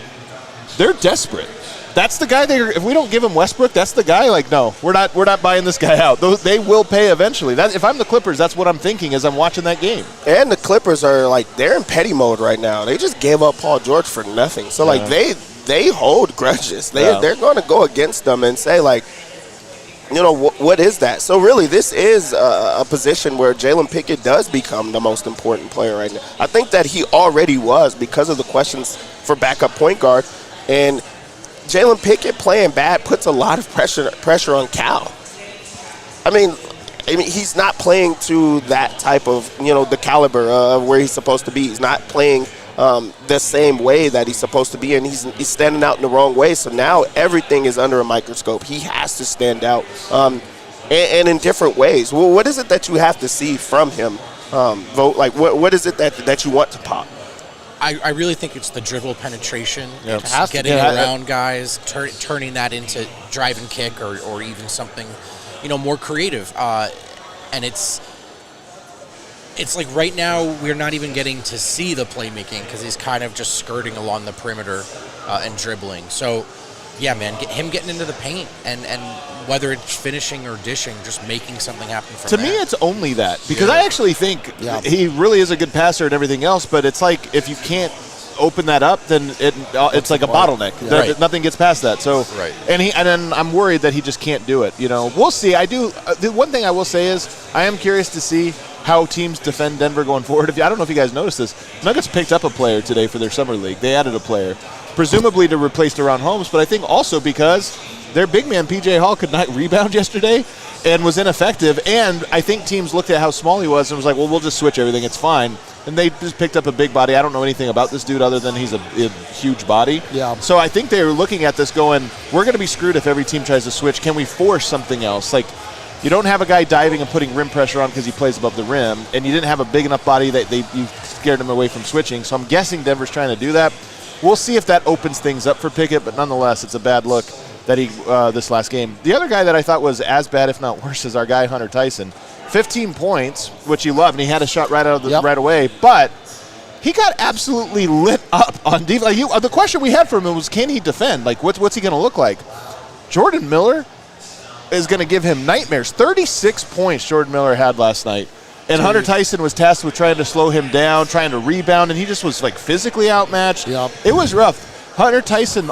they're desperate. That's the guy. If we don't give him Westbrook, that's the guy. No, we're not buying this guy out. They will pay eventually. If I'm the Clippers, that's what I'm thinking as I'm watching that game. And the Clippers are they're in petty mode right now. They just gave up Paul George for nothing. So they hold grudges. They're going to go against them and say what is that? So really, this is a position where Jalen Pickett does become the most important player right now. I think that he already was because of the questions for backup point guard. And Jalen Pickett playing bad puts a lot of pressure on Cal. I mean, he's not playing to that type of, the caliber of where he's supposed to be. He's not playing the same way that he's supposed to be, and he's standing out in the wrong way. So now everything is under a microscope. He has to stand out, and in different ways. Well, what is it that you have to see from him, Vote? What is it that you want to pop? I really think it's the dribble penetration, getting around guys, turning that into drive and kick or even something, more creative. And it's right now we're not even getting to see the playmaking because he's kind of just skirting along the perimeter and dribbling. So, yeah, man, him getting into the paint and whether it's finishing or dishing, just making something happen from there. To me, it's only that. Because I actually think he really is a good passer and everything else, but it's like if you can't open that up, then it's like a bottleneck. Right. Nothing gets past that. So, right. And then I'm worried that he just can't do it. We'll see. I do. The one thing I will say is I am curious to see how teams defend Denver going forward. I don't know if you guys noticed this. Nuggets picked up a player today for their summer league. They added a player, presumably to replace DaRon Holmes, but I think also because their big man, P.J. Hall, could not rebound yesterday and was ineffective. And I think teams looked at how small he was and was like, well, we'll just switch everything. It's fine. And they just picked up a big body. I don't know anything about this dude other than he's a huge body. Yeah. So I think they were looking at this going, we're going to be screwed if every team tries to switch. Can we force something else? You don't have a guy diving and putting rim pressure on because he plays above the rim, and you didn't have a big enough body that you scared him away from switching. So I'm guessing Denver's trying to do that. We'll see if that opens things up for Pickett, but nonetheless, it's a bad look that he this last game. The other guy that I thought was as bad, if not worse, is our guy Hunter Tyson. 15 points, which he loved, and he had a shot right away, but he got absolutely lit up on defense. The question we had for him was, can he defend? What's he going to look like? Jordan Miller is going to give him nightmares. 36 points Jordan Miller had last night. And Hunter Tyson was tasked with trying to slow him down, trying to rebound, and he just was physically outmatched. Yep. It was rough. Hunter Tyson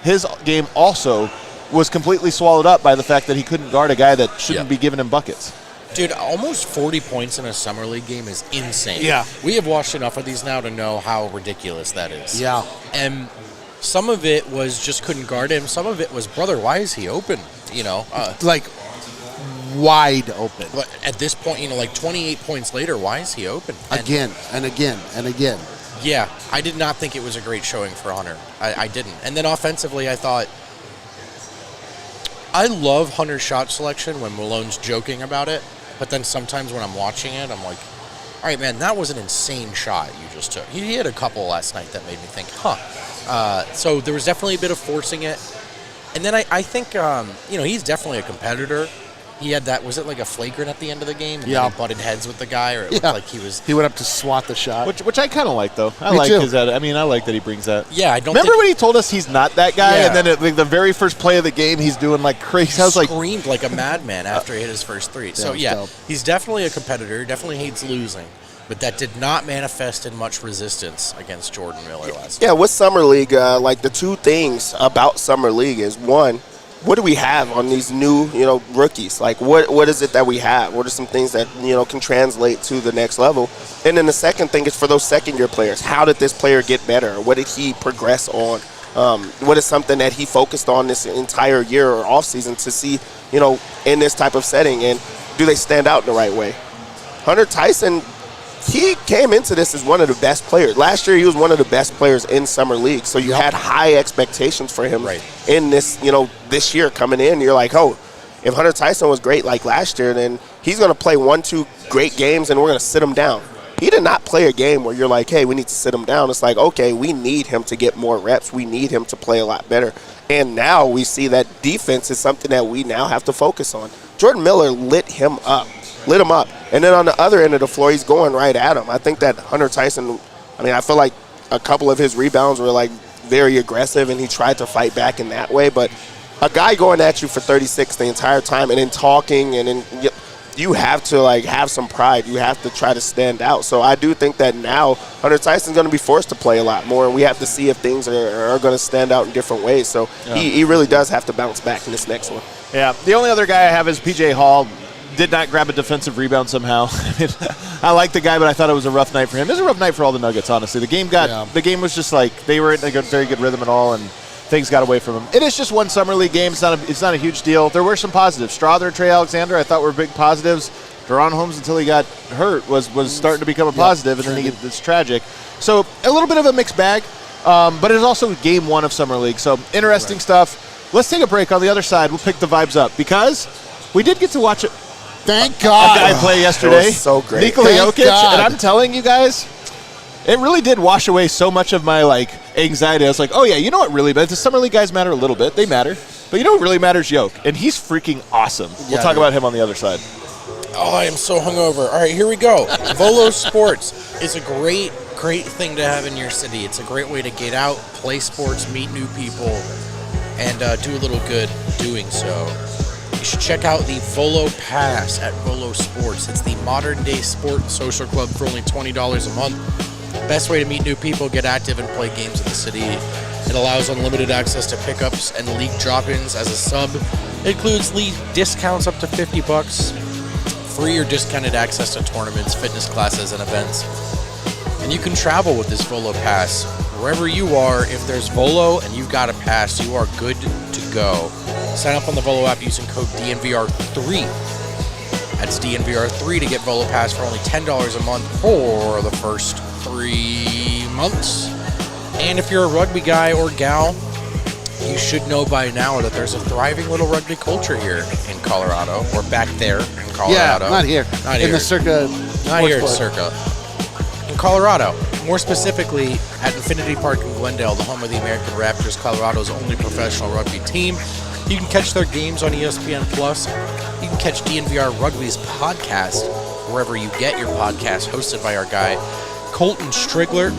his game also was completely swallowed up by the fact that he couldn't guard a guy that shouldn't be giving him buckets. Dude, almost 40 points in a summer league game is insane. Yeah. We have watched enough of these now to know how ridiculous that is. Yeah. And some of it was just couldn't guard him. Some of it was, brother, why is he open? Wide open. But at this point, 28 points later, why is he open? Again and again and again. Yeah, I did not think it was a great showing for Hunter. I didn't. And then offensively, I thought, I love Hunter's shot selection when Malone's joking about it, but then sometimes when I'm watching it, I'm like, all right, man, that was an insane shot you just took. He had a couple last night that made me think, so there was definitely a bit of forcing it. And then I think, he's definitely a competitor. He had that. Was it like a flagrant at the end of the game? And Yeah. then he butted heads with the guy, or it looked like he was. He went up to swat the shot. Which I kind of like, though. I Me like too. his. I mean, I like that he brings that. Yeah, I don't. Remember when he told us he's not that guy, Yeah. and then like the very first play of the game, he's doing like crazy. I was like, screamed like a madman after he hit his first three. So was yeah, dope. he's definitely a competitor. Definitely hates losing, but that did not manifest in much resistance against Jordan Miller last night. Yeah, with Summer League, like the two things about Summer League is one, what do we have on these new, rookies? Like, what is it that we have? What are some things that, can translate to the next level? And then the second thing is for those second-year players. How did this player get better? What did he progress on? What is something that he focused on this entire year or offseason to see, in this type of setting? And do they stand out in the right way? Hunter Tyson, he came into this as one of the best players. Last year, he was one of the best players in Summer League. So you had high expectations for him in this, this year coming in. You're like, oh, if Hunter Tyson was great like last year, then he's going to play 1-2 great games and we're going to sit him down. He did not play a game where you're like, hey, we need to sit him down. It's like, okay, we need him to get more reps. We need him to play a lot better. And now we see that defense is something that we now have to focus on. Jordan Miller lit him up. And then on the other end of the floor, he's going right at him. I think that Hunter Tyson, I feel like a couple of his rebounds were like very aggressive and he tried to fight back in that way. But a guy going at you for 36 the entire time and then talking and then you have to like have some pride. You have to try to stand out. So I do think that now Hunter Tyson's going to be forced to play a lot more, and we have to see if things are going to stand out in different ways. So he really does have to bounce back in this next one. Yeah. The only other guy I have is P.J. Hall. Did not grab a defensive rebound somehow. I like the guy, but I thought it was a rough night for him. It was a rough night for all the Nuggets, honestly. The game was just like they were in a very good rhythm and all, and things got away from them. It is just one Summer League game. It's not a huge deal. There were some positives. Strawther, Trey Alexander, I thought were big positives. DaRon Holmes, until he got hurt, was starting to become a positive, and then it's tragic. So a little bit of a mixed bag, but it is also game one of Summer League. So interesting stuff. Let's take a break. On the other side, we'll pick the vibes up because we did get to watch it. Thank God. A guy play yesterday. It was so great. Nikola Jokic. And I'm telling you guys, it really did wash away so much of my anxiety. I was like, oh yeah, you know what really matters? The Summer League guys matter a little bit. They matter. But you know what really matters? Jokic. And he's freaking awesome. We'll talk about him on the other side. Oh, I am so hungover. All right, here we go. Volo Sports is a great thing to have in your city. It's a great way to get out, play sports, meet new people, and do a little good doing so. You should check out the Volo Pass at Volo Sports. It's the modern-day sport and social club for only $20 a month. Best way to meet new people, get active, and play games in the city. It allows unlimited access to pickups and league drop-ins as a sub. It includes league discounts up to $50, free or discounted access to tournaments, fitness classes, and events. And you can travel with this Volo Pass. Wherever you are, if there's Volo and you've got a pass, you are good to go. Sign up on the Volo app using code DNVR3. That's DNVR3 to get Volo Pass for only $10 a month for the first 3 months. And if you're a rugby guy or gal, you should know by now that there's a thriving little rugby culture here in Colorado, or back there in Colorado. Yeah, not here. Not in here. the Circa. Not here in Circa. In Colorado. More specifically, at Infinity Park in Glendale, the home of the American Raptors, Colorado's only professional rugby team. You can catch their games on ESPN+. You can catch DNVR Rugby's podcast wherever you get your podcast, hosted by our guy, Colton Strickler.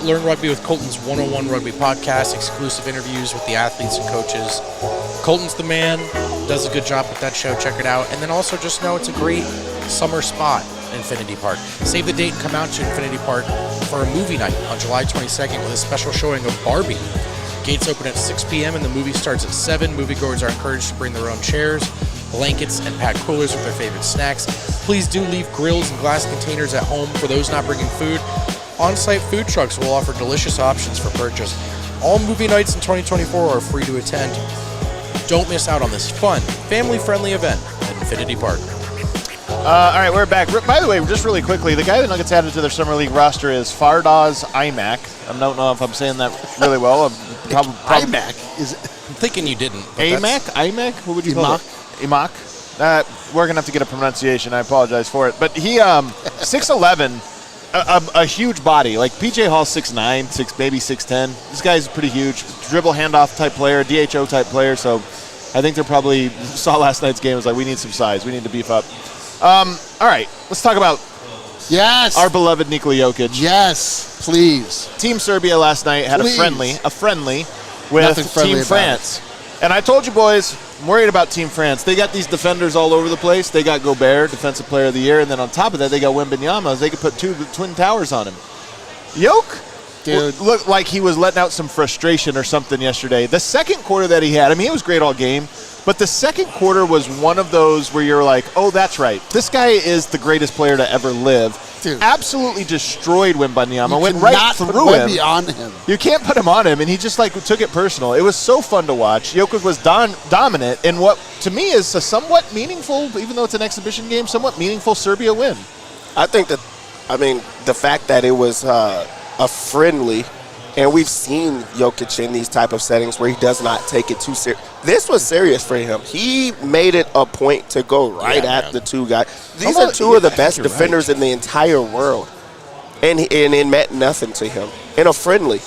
Learn Rugby with Colton's 101 Rugby podcast, exclusive interviews with the athletes and coaches. Colton's the man, does a good job with that show. Check it out. And then also just know it's a great summer spot, Infinity Park. Save the date and come out to Infinity Park for a movie night on July 22nd with a special showing of Barbie. Gates open at 6 p.m. and the movie starts at 7. Moviegoers are encouraged to bring their own chairs, blankets, and pack coolers with their favorite snacks. Please do leave grills and glass containers at home for those not bringing food. On-site food trucks will offer delicious options for purchase. All movie nights in 2024 are free to attend. Don't miss out on this fun, family-friendly event at Infinity Park. All right, we're back. By the way, just really quickly, the guy the Nuggets added to their Summer League roster is Fardaz Imac. I don't know if I'm saying that really well. Imac? I'm thinking you didn't. Imac? What would you call it? Imac? We're going to have to get a pronunciation. I apologize for it. But he, 6'11", a huge body. Like P.J. Hall's 6'9", maybe 6'10". This guy's pretty huge. Dribble handoff type player, DHO type player. So I think they're probably saw last night's game. Was like, we need some size. We need to beef up. All right, let's talk about our beloved Nikola Jokic. Yes, please. Team Serbia last night had a friendly with Team France. And I told you, boys, I'm worried about Team France. They got these defenders all over the place. They got Gobert, Defensive Player of the Year, and then on top of that, they got Wembanyama. They could put two Twin Towers on him. Dude, looked like he was letting out some frustration or something yesterday. The second quarter that he had, I mean, he was great all game, but the second quarter was one of those where you're like, oh, that's right. This guy is the greatest player to ever live. Dude. Absolutely destroyed Wembanyama. Went right through him. On him. You can't put him on him, and he just took it personal. It was so fun to watch. Jokic was dominant in what, to me, is a somewhat meaningful, even though it's an exhibition game, somewhat meaningful Serbia win. I think that, the fact that it was a friendly, and we've seen Jokic in these type of settings where he does not take it too serious. This was serious for him. He made it a point to go right at the two guys. These are two of the best defenders in the entire world, and it meant nothing to him. In a friendly,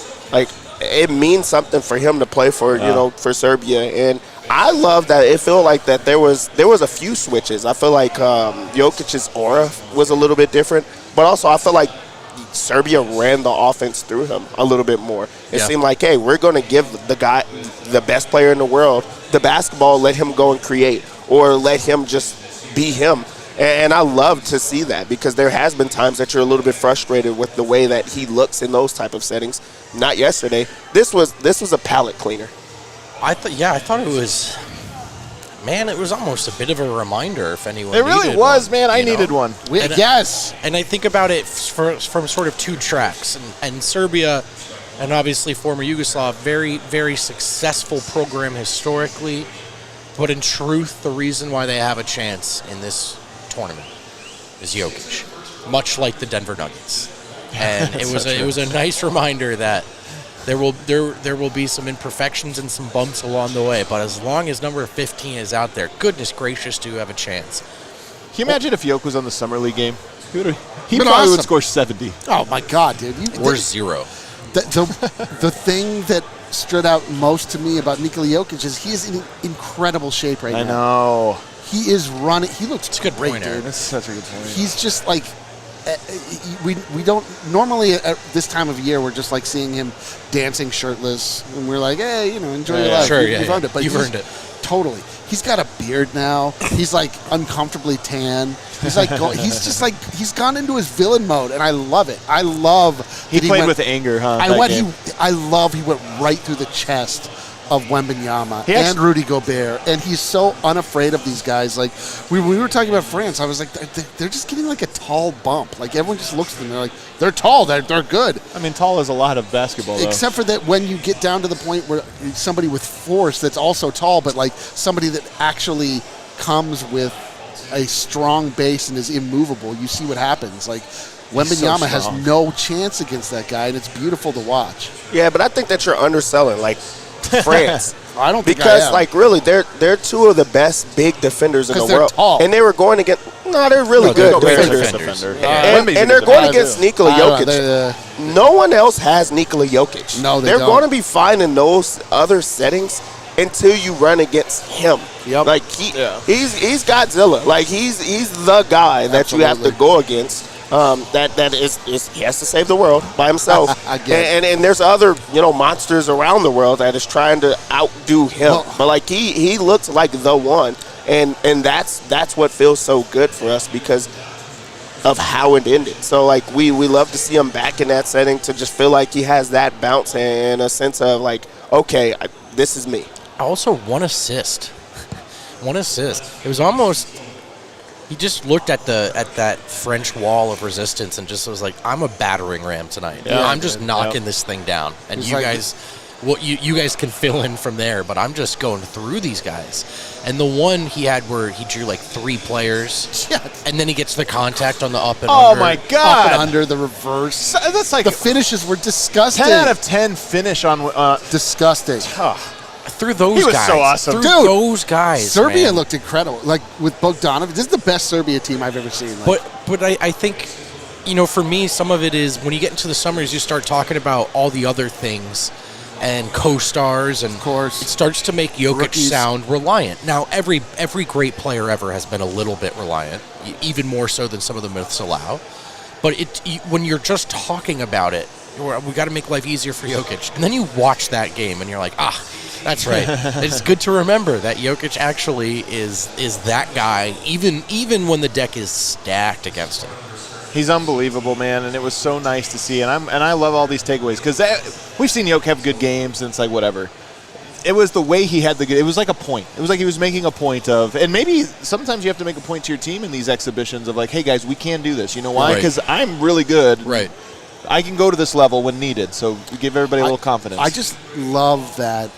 it means something for him to play for, for Serbia. And I love that it felt like that there was a few switches. I feel like Jokic's aura was a little bit different, but also I feel like Serbia ran the offense through him a little bit more. It seemed like, hey, we're going to give the guy, the best player in the world, the basketball, let him go and create, or let him just be him. And I love to see that, because there has been times that you're a little bit frustrated with the way that he looks in those type of settings. Not yesterday. This was a palate cleaner. I thought it was. Man, it was almost a bit of a reminder if anyone needed one. It really was, man. I needed one. Yes. And I think about it from sort of two tracks. And Serbia, and obviously former Yugoslav, very, very successful program historically. But in truth, the reason why they have a chance in this tournament is Jokic, much like the Denver Nuggets. And it was a nice reminder that there will be some imperfections and some bumps along the way, but as long as number 15 is out there, goodness gracious, do you have a chance. Can you imagine if Jokic was on the summer league game? He probably would score 70. Oh my God, dude! Or 0. The thing that stood out most to me about Nikola Jokic is he is in incredible shape right now. I know. He is running. He looks It's a good great, point, dude. Aaron. That's such a good point. He's just like. We don't normally at this time of year we're just like seeing him dancing shirtless, and we're like, hey, enjoy your life. Sure, You've earned it. But you've earned it. Totally. He's got a beard now. He's like uncomfortably tan. He's like he's just like he's gone into his villain mode, and I love it. I love he played with anger, huh? I love he went right through the chest of Wembanyama and Rudy Gobert, and he's so unafraid of these guys. Like we were talking about France, I was like, they're just getting like a tall bump. Like everyone just looks at them, they're like, they're tall, they're good. I mean, tall is a lot of basketball, though. Except for that, when you get down to the point where somebody with force that's also tall, but like somebody that actually comes with a strong base and is immovable, you see what happens. Like Wembanyama has no chance against that guy, and it's beautiful to watch. Yeah, but I think that you're underselling France. I don't think because really they're two of the best big defenders in the world. Tall. And they were going against they're really good defenders. And they're going against Nikola Jokic. No one else has Nikola Jokic. No, they're going to be fine in those other settings until you run against him. Yep. Like he's Godzilla. Like he's the guy that you have to go against. That is he has to save the world by himself. And there's other monsters around the world that is trying to outdo him. But like he looks like the one, and that's what feels so good for us because of how it ended. So like we love to see him back in that setting, to just feel like he has that bounce and a sense of like, okay, this is me. Also, one assist. One assist. It was almost. He just looked at that French wall of resistance and just was like, I'm a battering ram tonight. Yeah, I'm just knocking this thing down. And you guys can fill in from there, but I'm just going through these guys. And the one he had where he drew like 3 players, and then he gets the contact on the up and under. Oh, my God. Up and under, the reverse. That's like the finishes were disgusting. 10 out of 10 finish on disgusting. Through those he was guys. So awesome. Through those guys. Serbia looked incredible. Like with Bogdanovic, this is the best Serbia team I've ever seen. Like. But I think, for me, some of it is when you get into the summers, you start talking about all the other things and co-stars, and of course, it starts to make Jokic rookies sound reliant. Now, every great player ever has been a little bit reliant, even more so than some of the myths allow. But when you're just talking about it, we got to make life easier for Jokic, and then you watch that game and you're like, that's right. It's good to remember that Jokic actually is that guy, even when the deck is stacked against him. He's unbelievable, man, and it was so nice to see. And I love all these takeaways because we've seen Jokic have good games, and it's like whatever. It was the way he had it was like a point. It was like he was making a point of, and maybe sometimes you have to make a point to your team in these exhibitions of like, hey guys, we can do this. You know why? Because I'm really good. Right. I can go to this level when needed. So give everybody a little confidence. I just love that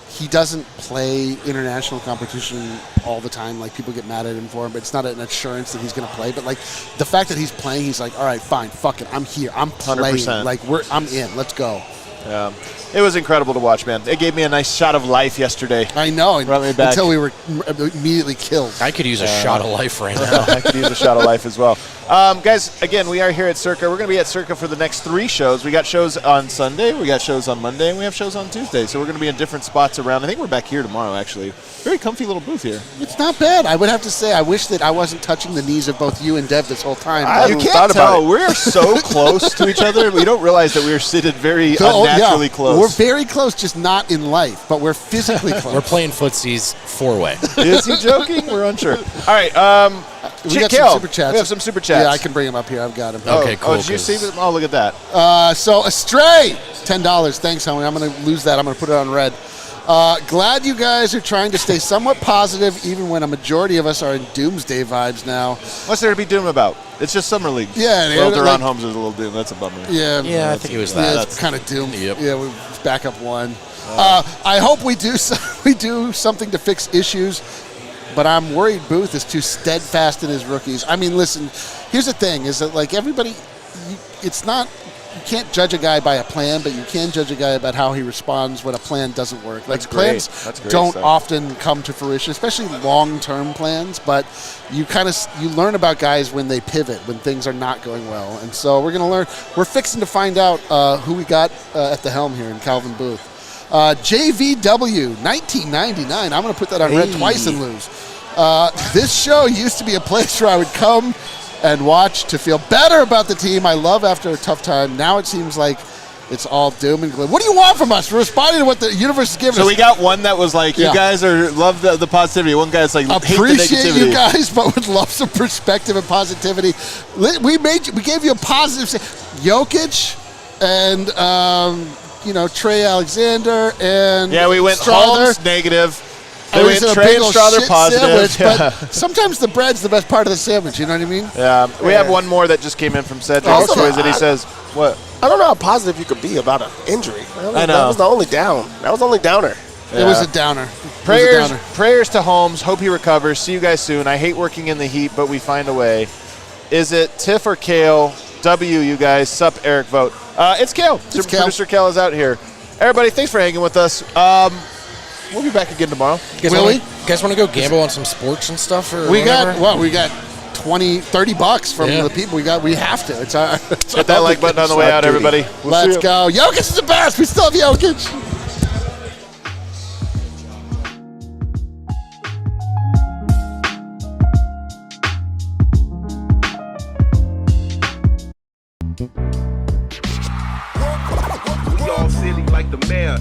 he doesn't play international competition all the time. Like, people get mad at him for him, but it's not an assurance that he's going to play. But, like, the fact that he's playing, he's like, all right, fine, fuck it. I'm here. I'm playing. 100%. Like, I'm in. Let's go. Yeah. It was incredible to watch, man. It gave me a nice shot of life yesterday. I know. Brought me back. Until we were immediately killed. I could use a shot of life right now. I could use a shot of life as well. Guys, again, we are here at Circa. We're going to be at Circa for the next 3 shows. We got shows on Sunday, we got shows on Monday, and we have shows on Tuesday. So we're going to be in different spots around. I think we're back here tomorrow, actually. Very comfy little booth here. It's not bad. I would have to say, I wish that I wasn't touching the knees of both you and Dev this whole time. You can't tell. We're so close to each other. We don't realize that we're seated very unnaturally close. We're very close, just not in life, but we're physically close. We're playing footsies 4-way. Is he joking? We're unsure. All right. We got some super chats. We have some super chats. Yeah, I can bring them up here. I've got them. Okay, cool. Oh, did you see them? Oh, look at that. So, Astray, $10. Thanks, homie. I'm going to lose that. I'm going to put it on red. Glad you guys are trying to stay somewhat positive, even when a majority of us are in doomsday vibes now. What's there to be doom about? It's just summer league. Yeah. Well, DaRon Holmes is a little doom. That's a bummer. Yeah, I think it was that. Yeah, it's kind of doom. Yep. Yeah, we back up one. I hope we do something to fix issues, but I'm worried Booth is too steadfast in his rookies. I mean, listen, here's the thing, is that, like, everybody, you can't judge a guy by a plan, but you can judge a guy about how he responds when a plan doesn't work. Like, plans don't often come to fruition, especially long-term plans, but you learn about guys when they pivot, when things are not going well. And so we're going to learn. We're fixing to find out who we got at the helm here in Calvin Booth. JVW, 1999. I'm going to put that on red twice and lose. This show used to be a place where I would come and watch to feel better about the team I love after a tough time. Now it seems like it's all doom and gloom. What do you want from us? We're responding to what the universe is giving us. So we got one that was like, you guys love the positivity. One guy's like, hate the negativity. Appreciate you guys, but would love some perspective and positivity. We gave you a positive. Jokic and Trey Alexander and we went Strawther. Holmes negative. I went Trey and Strawther positive. Sandwich, but sometimes the bread's the best part of the sandwich. You know what I mean? Yeah. We have one more that just came in from Cedric. And he says, what? I don't know how positive you could be about an injury. I know. That was the only down. That was the only downer. Yeah. It was a downer. Prayers to Holmes. Hope he recovers. See you guys soon. I hate working in the heat, but we find a way. Is it Tiff or Kale? W, you guys. Sup, Eric, vote. It's Kale. Producer Kale is out here. Everybody, thanks for hanging with us. We'll be back again tomorrow. You guys want to go gamble on some sports and stuff? Or we got $20, $30 from the people. We have to. It's hit that like button on the way out, everybody. Let's go. Jokic is the best. We still have Jokic. We all silly like the mayor.